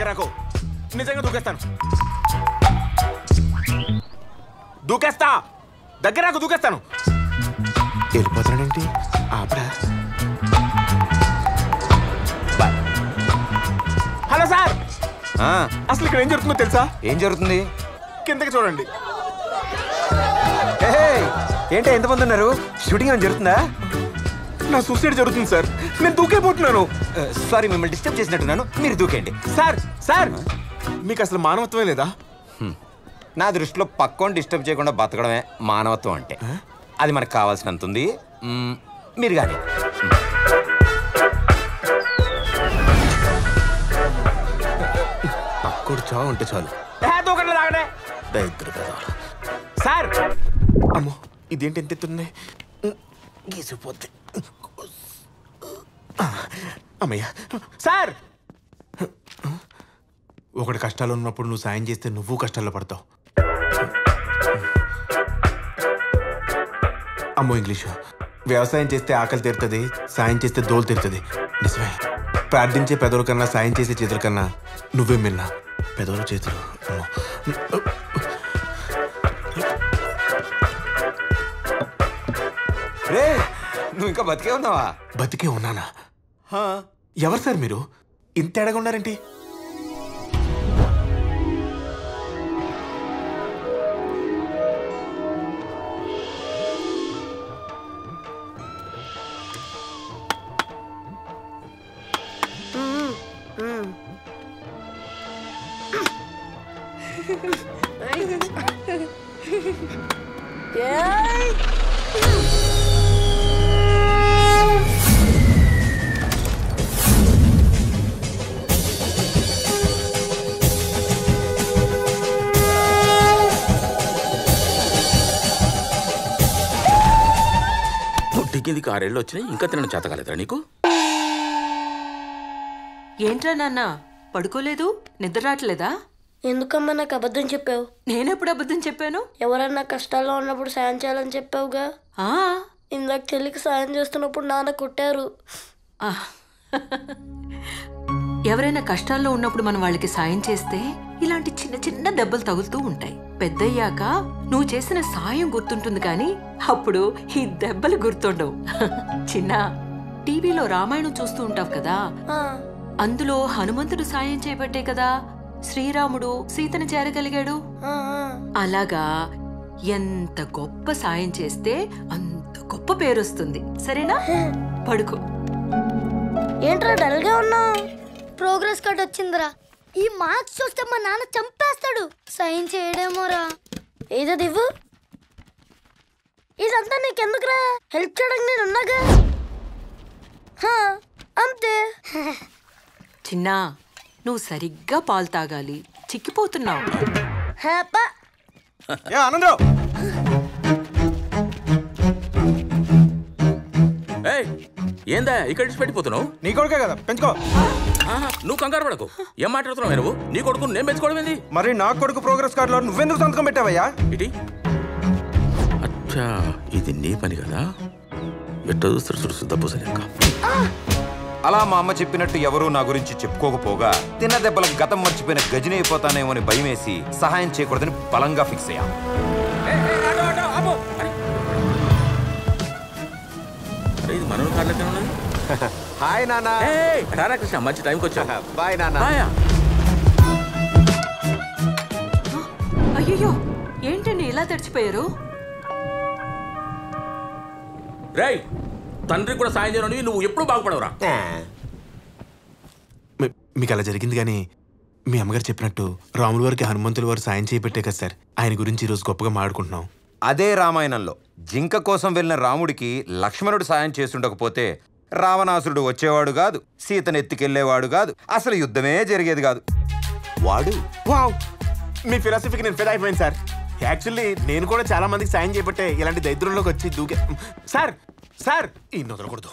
దగ్గరకు నిజంగా దూకేస్తాను. దూకేస్తా, దగ్గరకు దూకేస్తాను. వెళ్ళిపోతాడేంటి? ఆపడా. హలో సార్, అసలు ఇక్కడ ఏం జరుగుతుందో తెలుసా? ఏం జరుగుతుంది? కిందకి చూడండి. ఏంటి ఎంతమంది ఉన్నారు? షూటింగ్ ఏమైనా జరుగుతుందా? నా సూసైడ్ జరుగుతుంది సార్, నేను దూకేపోతున్నాను. సారీ, మిమ్మల్ని డిస్టర్బ్ చేసినట్టున్నాను, మీరు దూకేయండి. సార్ సార్, మీకు అసలు మానవత్వమే లేదా? నా దృష్టిలో పక్కోని డిస్టర్బ్ చేయకుండా బతకడమే మానవత్వం అంటే. అది మనకు కావాల్సినంత ఉంది. మీరు కానీ పక్కోడు చావు ఉంటే చాలు. సార్, అమ్మో ఇదేంటి ఎంత ఎత్తున్నాయి? గీసిపోతే అమ్మయ్యా. సార్, ఒకటి కష్టాలు ఉన్నప్పుడు నువ్వు సాయం చేస్తే నువ్వు కష్టాల్లో పడతావు. అమ్మో ఇంగ్లీషు. వ్యవసాయం చేస్తే ఆకలి తీరుతుంది, సాయం చేస్తే దోలు తీరుతుంది. నిజమే. ప్రార్థించే పెదవుల కన్నా సాయం చేసే చేతుల కన్నా నువ్వే మిన్నా. పెదవులు చేతులు. రే, నువ్వు ఇంకా బతికే ఉన్నావా? బతికే ఉన్నానా? ఎవరు సార్ మీరు? ఇంత ఎడగా ఉన్నారేంటి? కిందికి 6 ఏళ్ళు వచ్చినాయి, ఇంకా తినడం చేత కాలేదురా నీకు? ఏంట్రా నాన్న పడుకోలేదు? నిద్ర రావట్లేదా? ఎందుకమ్మా నాకు అబద్ధం చెప్పావు? నేనెప్పుడు అబద్ధం చెప్పాను? ఎవరన్నా కష్టాల్లో ఉన్నప్పుడు సాయం చేయాలని చెప్పావుగా. ఇందాక చెల్లికి సాయం చేస్తున్నప్పుడు నాన్న కొట్టారు. ఎవరైనా కష్టాల్లో ఉన్నప్పుడు మనం వాళ్ళకి సాయం చేస్తే ఇలాంటి చిన్న చిన్న దెబ్బలు తగులుతూ ఉంటాయి. పెద్దయ్యాక నువ్వు చేసిన సాయం గుర్తుంటుంది కానీ అప్పుడు ఈ దెబ్బలు గుర్తుండవు. చిన్న టీవీలో రామాయణం చూస్తూ ఉంటావు కదా, అందులో హనుమంతుడు సాయం చేయబట్టే కదా శ్రీరాముడు సీతను చేరగలిగాడు. అలాగా ఎంత గొప్ప సాయం చేస్తే అంత గొప్ప పేరొస్తుంది. సరేనా? పడుకో. ఏంట్రా డల్గా ఉన్నావు? ప్రోగ్రెస్ కార్డ్ వచ్చిందిరా. ఈ మార్క్స్ చూస్తే మా నాన్న చంపేస్తాడు. సైన్ చేయడేమోరా. ఏదో ఇవ్వు. ఇదంతా నీకెందుకురా? హెల్ప్ చేయడానికి నేను ఉన్నాగా. అంతే. చిన్నా, నువ్వు సరిగ్గా పాలు తాగాలి, చిక్కిపోతున్నావు. ఆనందరావు, ఏందా ఇక్కడ పెట్టిపోతున్నావు? నీ కొడుకే కదా, పెంచుకో. నువ్వు కంగారు పడకు. ఏం మాట్లాడుతున్నావు నువ్వు? నీ కొడుకు నేను పెంచుకోవడం ఏంది? మరి నా కొడుకు ప్రోగ్రెస్ కార్డులో నువ్వెందుకు సంతకం పెట్టావయ్యా? ఇటీ అచ్చా, ఇది నీ పని కదా. ఎట్ట చూస్తారు చూడు దబ్బుస లెక్క. అలా మా అమ్మ చెప్పినట్టు ఎవరూ నా గురించి చెప్పుకోకపోగా తిన్న దెబ్బలకు గతం మర్చిపోయిన గజిని అయిపోతానేమో అని భయం వేసి సహాయం చేయకూడదని బలంగా ఫిక్స్ అయ్యా. ఇది మనోడు కార్లెక్క ఉన్నది. హాయ్ నాన్న. రారా కృష్ణ, మంచి టైంకి వచ్చా. బాయ్ నాన్న. అయ్యో, ఏంటండి ఇలా తడిచిపోయారు? రేయ్, తండ్రికి కూడా సాయం చేయను, నువ్వు ఎప్పుడు బాగుపడవురా? మీకు అలా జరిగింది కానీ మీ అమ్మగారు చెప్పినట్టు రాముల వారికి హనుమంతుల వారు సాయం చేయబట్టే కదా సార్ ఆయన గురించి ఈరోజు గొప్పగా మాట్లాడుకుంటున్నాం. అదే రామాయణంలో జింక కోసం వెళ్ళిన రాముడికి లక్ష్మణుడు సాయం చేస్తుండకపోతే రావణాసురుడు వచ్చేవాడు కాదు, సీతను ఎత్తుకెళ్లేవాడు కాదు, అసలు యుద్ధమే జరిగేది కాదు. వాడు మీ ఫిలాసఫీకి నేను ఫిదా అయిపోయింది సార్. యాక్చువల్లీ నేను కూడా చాలా మందికి సాయం చేయబట్టే ఇలాంటి దరిద్రంలోకి వచ్చి దూకే. సార్ సార్, ఈ వదలకూడదు.